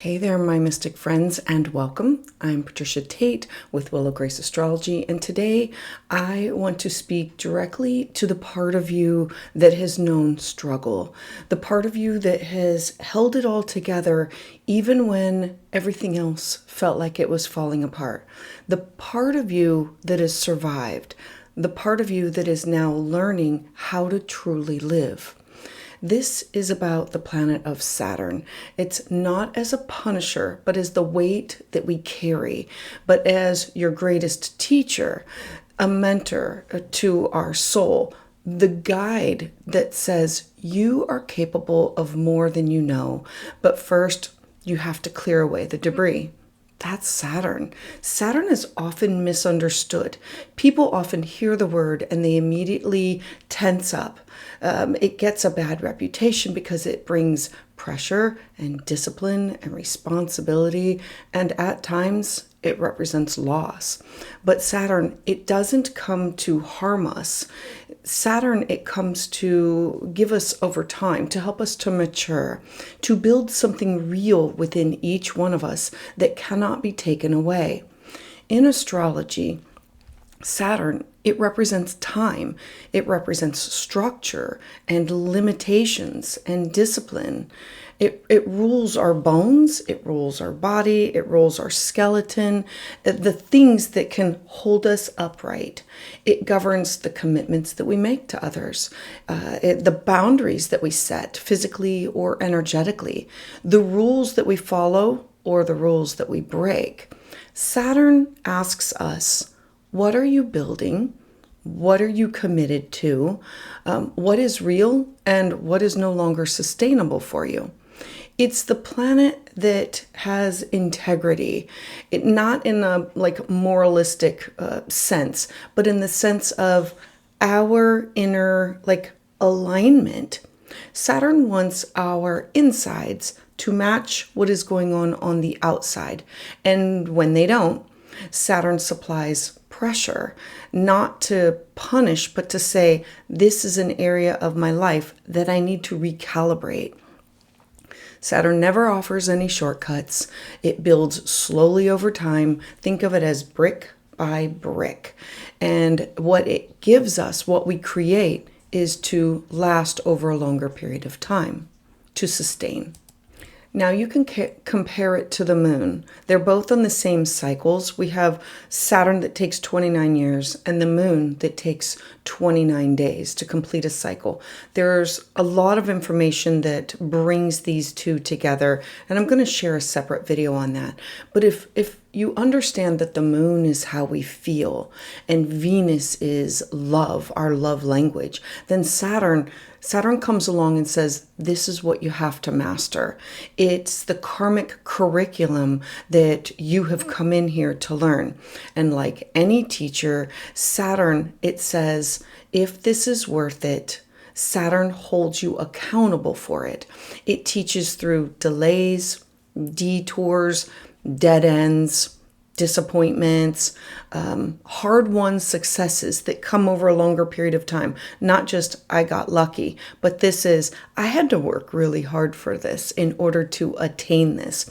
Hey there, my mystic friends, and welcome. I'm Patricia Tate with Willow Grace Astrology, and today I want to speak directly to the part of you that has known struggle, the part of you that has held it all together even when everything else felt like it was falling apart, the part of you that has survived, the part of you that is now learning how to truly live. This is about the planet of Saturn. It's not as a punisher, but as the weight that we carry, but as your greatest teacher, a mentor to our soul, the guide that says you are capable of more than you know, but first you have to clear away the debris. That's Saturn. Saturn is often misunderstood. People often hear the word and they immediately tense up. It gets a bad reputation because it brings pressure and discipline and responsibility, and at times it represents loss. But Saturn, it doesn't come to harm us. Saturn, it comes to give us over time, to help us to mature, to build something real within each one of us that cannot be taken away. In astrology, Saturn, it represents time, it represents structure and limitations and discipline. It rules our bones, it rules our body, it rules our skeleton, the things that can hold us upright. It governs the commitments that we make to others, the boundaries that we set physically or energetically, the rules that we follow or the rules that we break. Saturn asks us, what are you building? What are you committed to? What is real and what is no longer sustainable for you? It's the planet that has integrity, not in a moralistic sense, but in the sense of our inner alignment. Saturn wants our insides to match what is going on the outside. And when they don't, Saturn supplies pressure, not to punish, but to say, this is an area of my life that I need to recalibrate. Saturn never offers any shortcuts. It builds slowly over time. Think of it as brick by brick. And what it gives us, what we create, is to last over a longer period of time, to sustain. Now you can compare it to the moon. They're both on the same cycles. We have Saturn that takes 29 years and the moon that takes 29 days to complete a cycle. There's a lot of information that brings these two together, and I'm going to share a separate video on that. But if you understand that the moon is how we feel and Venus is love, our love language, then Saturn comes along and says, this is what you have to master. It's the karmic curriculum that you have come in here to learn. And like any teacher, Saturn, it says, if this is worth it, Saturn holds you accountable for it. It teaches through delays, detours, dead ends, disappointments, hard-won successes that come over a longer period of time. Not just, I got lucky, but this is, I had to work really hard for this in order to attain this.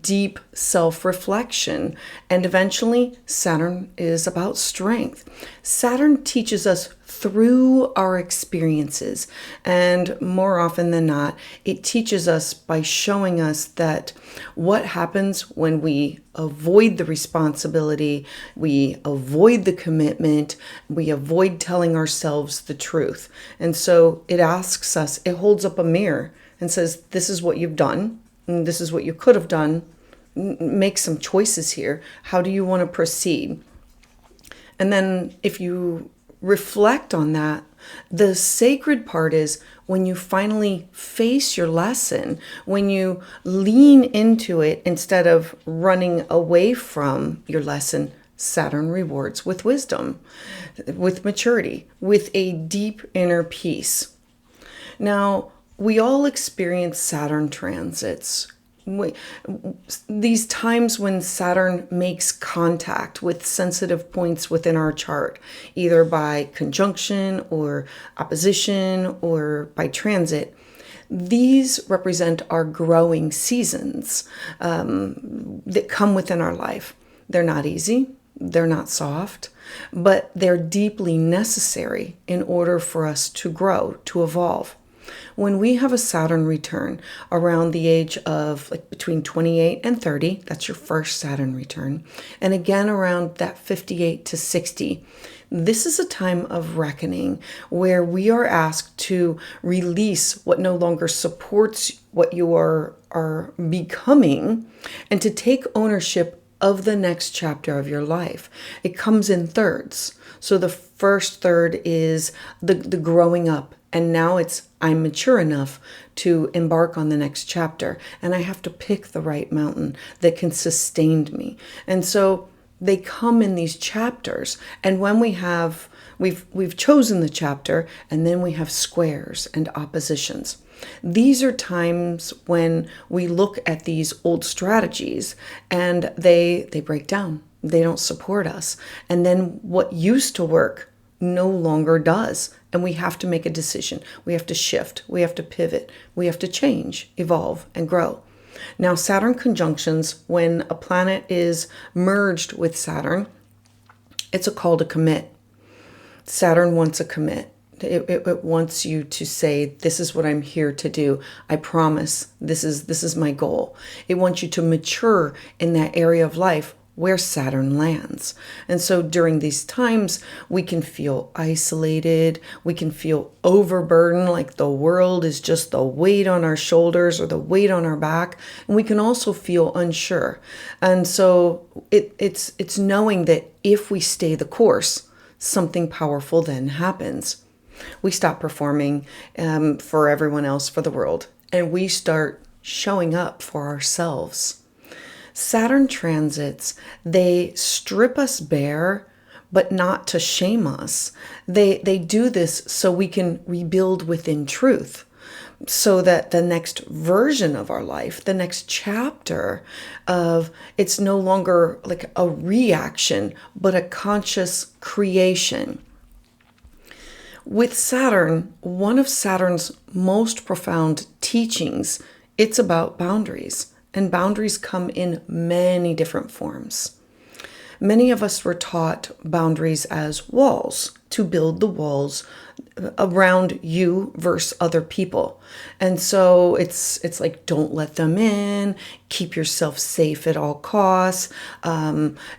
Deep self-reflection. And eventually, Saturn is about strength. Saturn teaches us through our experiences. And more often than not, it teaches us by showing us that what happens when we avoid the responsibility, we avoid the commitment, we avoid telling ourselves the truth. And so it asks us, it holds up a mirror and says, this is what you've done. And this is what you could have done. Make some choices here. How do you want to proceed? And then if you reflect on that, the sacred part is when you finally face your lesson, when you lean into it instead of running away from your lesson. Saturn rewards with wisdom, with maturity, with a deep inner peace. Now, we all experience Saturn transits. These times when Saturn makes contact with sensitive points within our chart, either by conjunction or opposition or by transit, These represent our growing seasons that come within our life. They're not easy, they're not soft, but they're deeply necessary in order for us to grow, to evolve. When we have a Saturn return around the age of between 28 and 30, that's your first Saturn return, and again around that 58 to 60, this is a time of reckoning where we are asked to release what no longer supports what you are becoming and to take ownership of the next chapter of your life. It comes in thirds. So the first third is the growing up. And now I'm mature enough to embark on the next chapter. And I have to pick the right mountain that can sustain me. And so they come in these chapters. And when we've chosen the chapter, and then we have squares and oppositions. These are times when we look at these old strategies and they break down. They don't support us. And then what used to work no longer does. And we have to make a decision. We have to shift. We have to pivot. We have to change, evolve, and grow. Now, Saturn conjunctions, when a planet is merged with Saturn, it's a call to commit. Saturn wants a commit. It wants you to say, this is what I'm here to do. I promise this is my goal. It wants you to mature in that area of life where Saturn lands. And so during these times, we can feel isolated. We can feel overburdened, like the world is just the weight on our shoulders or the weight on our back. And we can also feel unsure. And so it's knowing that if we stay the course, something powerful then happens. We stop performing for everyone else, for the world, and we start showing up for ourselves. Saturn transits, they strip us bare, but not to shame us. They do this so we can rebuild within truth, so that the next version of our life, the next chapter of it's no longer like a reaction, but a conscious creation. With Saturn, one of Saturn's most profound teachings, it's about boundaries. And boundaries come in many different forms. Many of us were taught boundaries as walls, to build the walls around you versus other people. And so it's like, don't let them in, keep yourself safe at all costs,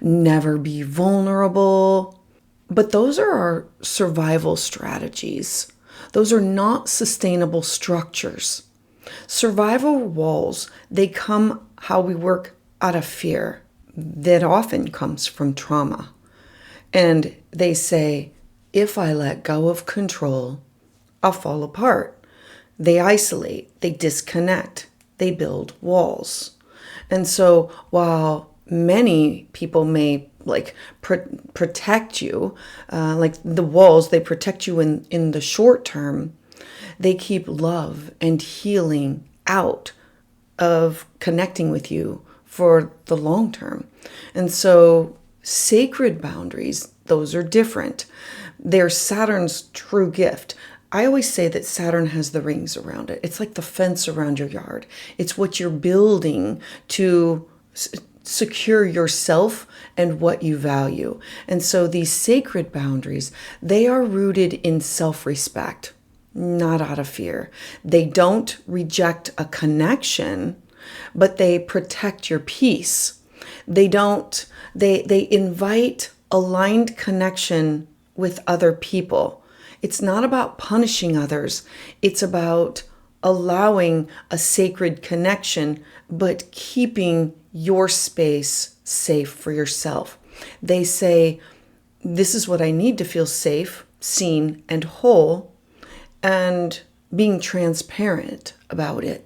never be vulnerable. But those are our survival strategies. Those are not sustainable structures. Survival walls, they come how we work out of fear. That often comes from trauma. And they say, if I let go of control, I'll fall apart. They isolate, they disconnect, they build walls. And so while many people may protect you, like the walls, they protect you in the short term, they keep love and healing out of connecting with you for the long term. And so sacred boundaries, those are different. They're Saturn's true gift. I always say that Saturn has the rings around it. It's like the fence around your yard. It's what you're building to secure yourself and what you value. And so these sacred boundaries, they are rooted in self-respect, not out of fear. They don't reject a connection, but they protect your peace. They invite aligned connection with other people. It's not about punishing others. It's about allowing a sacred connection, but keeping your space safe for yourself. They say, this is what I need to feel safe, seen, and whole, and being transparent about it.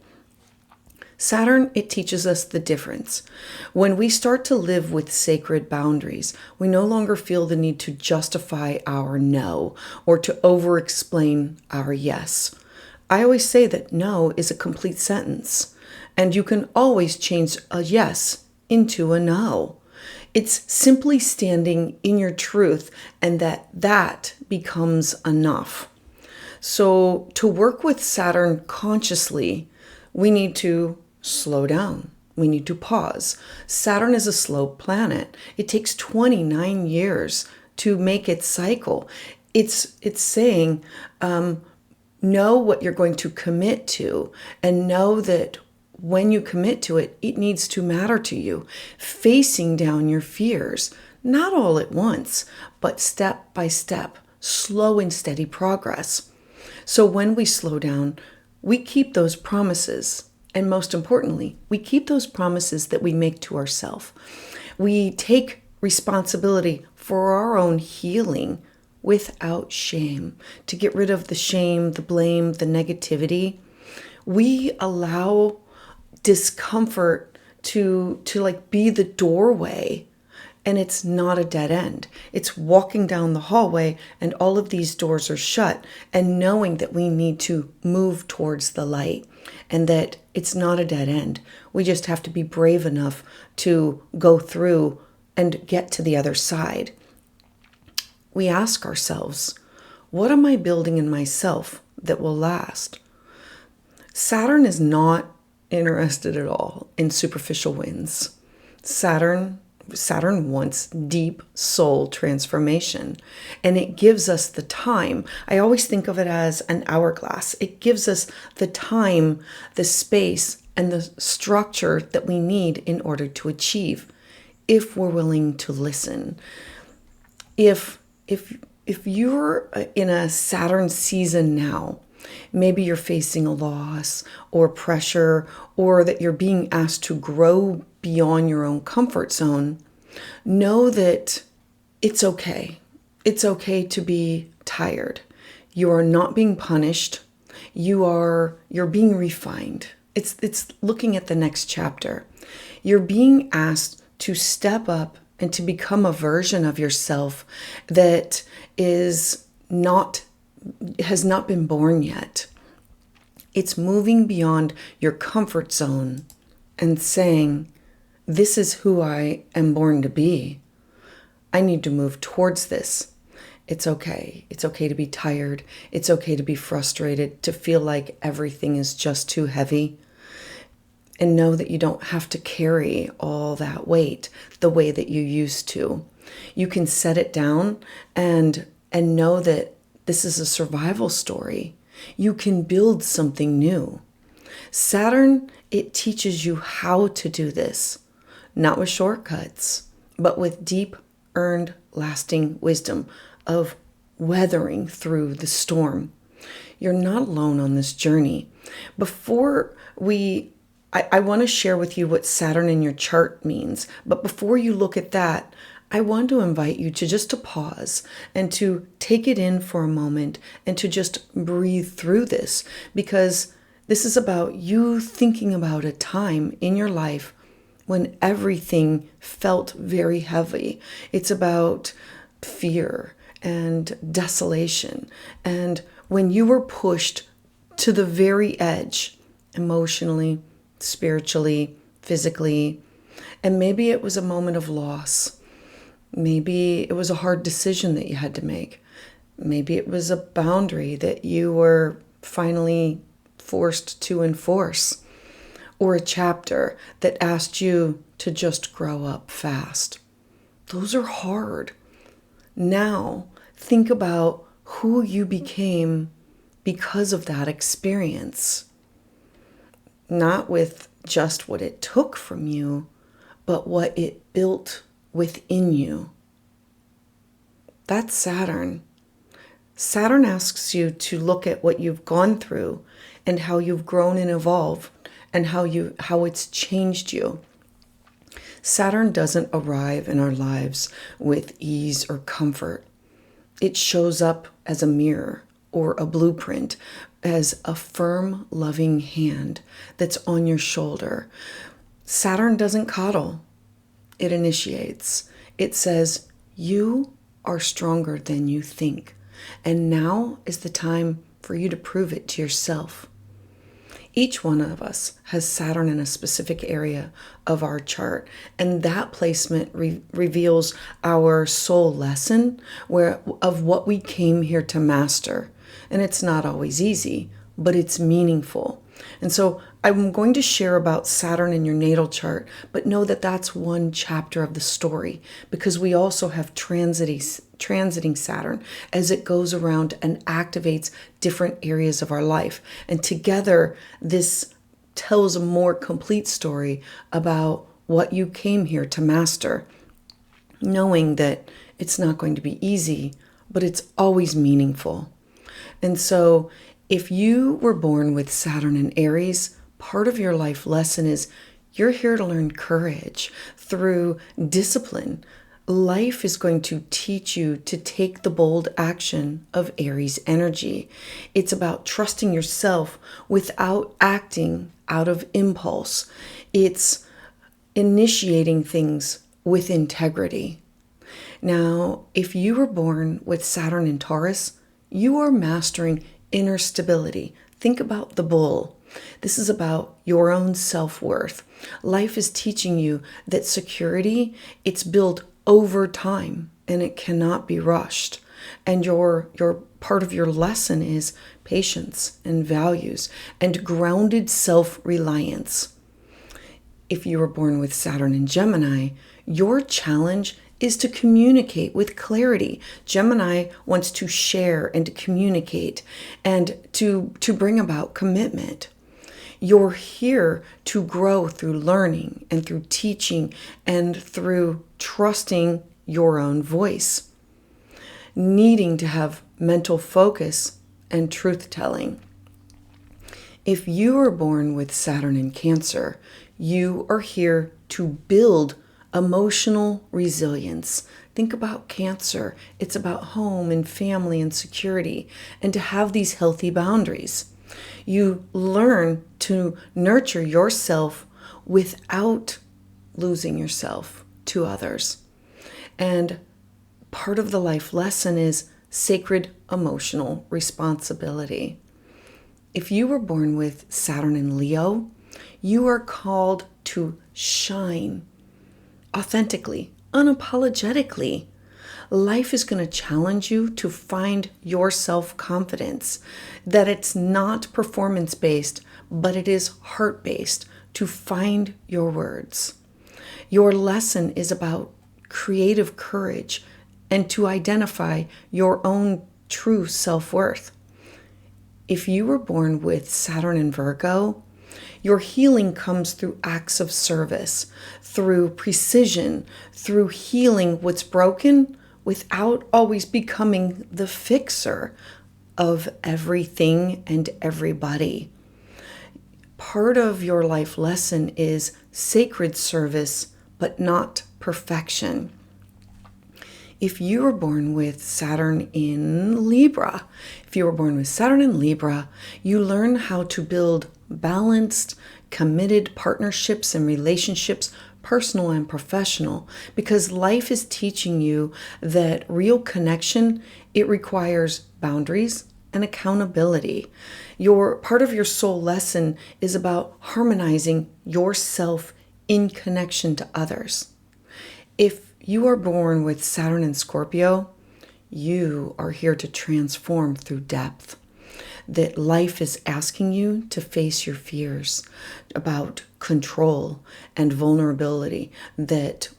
Saturn, it teaches us the difference. When we start to live with sacred boundaries, we no longer feel the need to justify our no or to over-explain our yes. I always say that no is a complete sentence, and you can always change a yes into a no. It's simply standing in your truth, and that becomes enough. So to work with Saturn consciously, we need to slow down. We need to pause. Saturn is a slow planet. It takes 29 years to make its cycle. It's saying, know what you're going to commit to, and know that when you commit to it, it needs to matter to you. Facing down your fears, not all at once, but step by step, slow and steady progress. So when we slow down, we keep those promises. And most importantly, we keep those promises that we make to ourselves. We take responsibility for our own healing without shame, to get rid of the shame, the blame, the negativity. We allow discomfort to like be the doorway, and it's not a dead end. It's walking down the hallway and all of these doors are shut, and knowing that we need to move towards the light and that it's not a dead end. We just have to be brave enough to go through and get to the other side. We ask ourselves, what am I building in myself that will last? Saturn is not interested at all in superficial wins. Saturn wants deep soul transformation, and it gives us the time. I always think of it as an hourglass. It gives us the time, the space, and the structure that we need in order to achieve, if we're willing to listen. If you're in a Saturn season now, maybe you're facing a loss or pressure, or that you're being asked to grow beyond your own comfort zone, know that it's okay. It's okay to be tired. You are not being punished. You're being refined. It's looking at the next chapter. You're being asked to step up and to become a version of yourself that has not been born yet. It's moving beyond your comfort zone and saying, this is who I am born to be. I need to move towards this. It's okay. It's okay to be tired. It's okay to be frustrated, to feel like everything is just too heavy. And know that you don't have to carry all that weight the way that you used to. You can set it down and know that this is a survival story. You can build something new. Saturn, it teaches you how to do this, not with shortcuts, but with deep, earned, lasting wisdom of weathering through the storm. You're not alone on this journey. I want to share with you what Saturn in your chart means, but before you look at that, I want to invite you to pause and to take it in for a moment and to just breathe through this, because this is about you thinking about a time in your life when everything felt very heavy. It's about fear and desolation, and when you were pushed to the very edge emotionally, spiritually, physically, and maybe it was a moment of loss. Maybe it was a hard decision that you had to make. Maybe it was a boundary that you were finally forced to enforce, or a chapter that asked you to just grow up fast. Those are hard. Now, think about who you became because of that experience. Not with just what it took from you, but what it built within you. That's Saturn. Saturn asks you to look at what you've gone through and how you've grown and evolved and how it's changed you. Saturn doesn't arrive in our lives with ease or comfort. It shows up as a mirror or a blueprint, as a firm, loving hand that's on your shoulder. Saturn doesn't coddle. It initiates. It says, you are stronger than you think. And now is the time for you to prove it to yourself. Each one of us has Saturn in a specific area of our chart, and that placement reveals our soul lesson of what we came here to master. And it's not always easy, but it's meaningful. And so I'm going to share about Saturn in your natal chart, but know that that's one chapter of the story, because we also have transiting Saturn as it goes around and activates different areas of our life. And together, this tells a more complete story about what you came here to master, knowing that it's not going to be easy, but it's always meaningful. And so if you were born with Saturn in Aries, part of your life lesson is you're here to learn courage through discipline. Life is going to teach you to take the bold action of Aries energy. It's about trusting yourself without acting out of impulse. It's initiating things with integrity. Now, if you were born with Saturn in Taurus, you are mastering inner stability. Think about the bull. This is about your own self-worth. Life is teaching you that security, it's built over time and it cannot be rushed. And your part of your lesson is patience and values and grounded self-reliance. If you were born with Saturn in Gemini, your challenge is to communicate with clarity. Gemini wants to share and to communicate and to bring about commitment. You're here to grow through learning and through teaching and through trusting your own voice, needing to have mental focus and truth-telling. If you are born with Saturn in Cancer, you are here to build emotional resilience. Think about Cancer. It's about home and family and security, and to have these healthy boundaries. You learn to nurture yourself without losing yourself to others. And part of the life lesson is sacred emotional responsibility. If you were born with Saturn in Leo, you are called to shine authentically, unapologetically. Life is going to challenge you to find your self-confidence, that it's not performance-based, but it is heart-based, to find your words. Your lesson is about creative courage and to identify your own true self-worth. If you were born with Saturn in Virgo, your healing comes through acts of service, through precision, through healing what's broken without always becoming the fixer of everything and everybody. Part of your life lesson is sacred service, but not perfection. If you were born with Saturn in Libra, you learn how to build balanced, committed partnerships and relationships, personal and professional, because life is teaching you that real connection, it requires boundaries and accountability. Part of your soul lesson is about harmonizing yourself in connection to others. If you are born with Saturn in Scorpio, you are here to transform through depth. That life is asking you to face your fears about control and vulnerability, that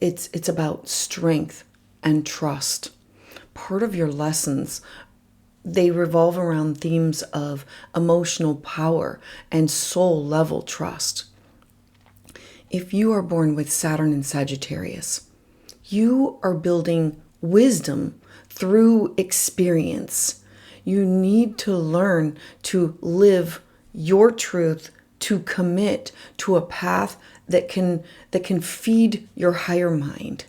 it's about strength and trust. Part of your lessons, they revolve around themes of emotional power and soul level trust. If you are born with Saturn in Sagittarius, you are building wisdom through experience. You need to learn to live your truth, to commit to a path that can feed your higher mind.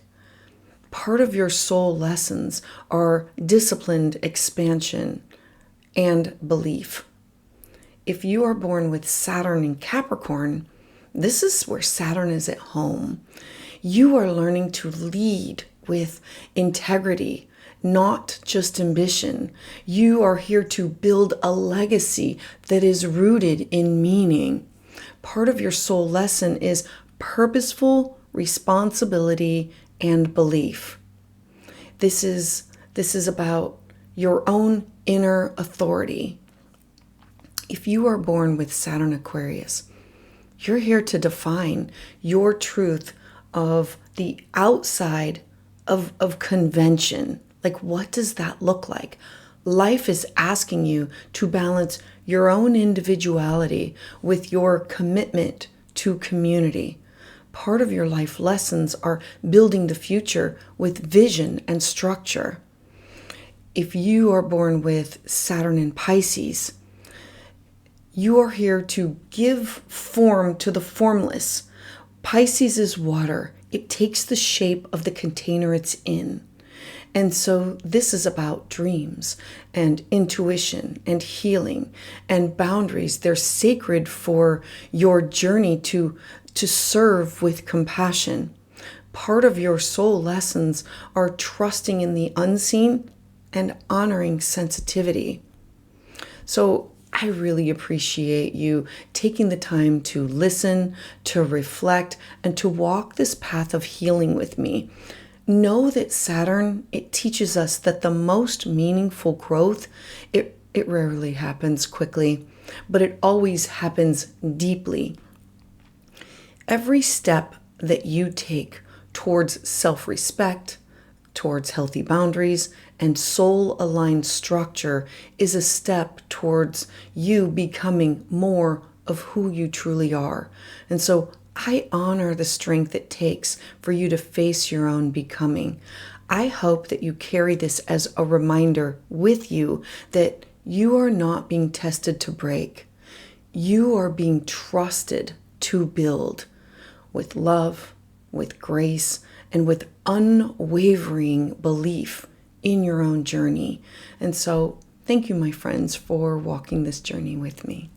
Part of your soul lessons are disciplined expansion and belief. If you are born with Saturn in Capricorn, this is where Saturn is at home. You are learning to lead with integrity, not just ambition. You are here to build a legacy that is rooted in meaning. Part of your soul lesson is purposeful responsibility and belief. This is about your own inner authority. If you are born with Saturn Aquarius, you're here to define your truth of the outside of convention. Like, what does that look like? Life is asking you to balance your own individuality with your commitment to community. Part of your life lessons are building the future with vision and structure. If you are born with Saturn in Pisces, you are here to give form to the formless. Pisces is water. It takes the shape of the container it's in. And so this is about dreams and intuition and healing and boundaries. They're sacred for your journey to serve with compassion. Part of your soul lessons are trusting in the unseen and honoring sensitivity. So I really appreciate you taking the time to listen, to reflect, and to walk this path of healing with me. Know that Saturn, it teaches us that the most meaningful growth, it rarely happens quickly, but it always happens deeply. Every step that you take towards self-respect, towards healthy boundaries, and soul-aligned structure is a step towards you becoming more of who you truly are. And so I honor the strength it takes for you to face your own becoming. I hope that you carry this as a reminder with you that you are not being tested to break. You are being trusted to build with love, with grace, and with unwavering belief in your own journey. And so, thank you, my friends, for walking this journey with me.